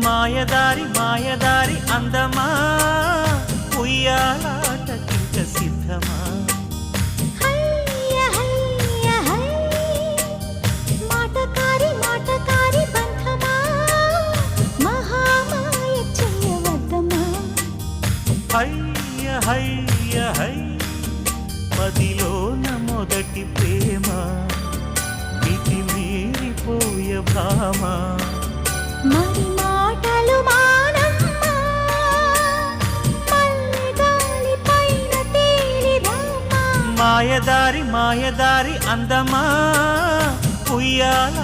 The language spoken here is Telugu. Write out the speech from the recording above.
మాయదారి మాయదారి అందమా ఉయ్యాలాటకింక సిద్ధమా మాటకారి మాటకారి బంధమా మహామాయ చెయ్యవద్దమా హయ్య హయ్య హై మదిలోన మొదటి ప్రేమ మితి మీరిపోయ భామ మరి మాటలు మానమ్మా మల్లె గాలి పైన తేలిరామా మాయదారి మాయదారి అందమా ఉయ్యాల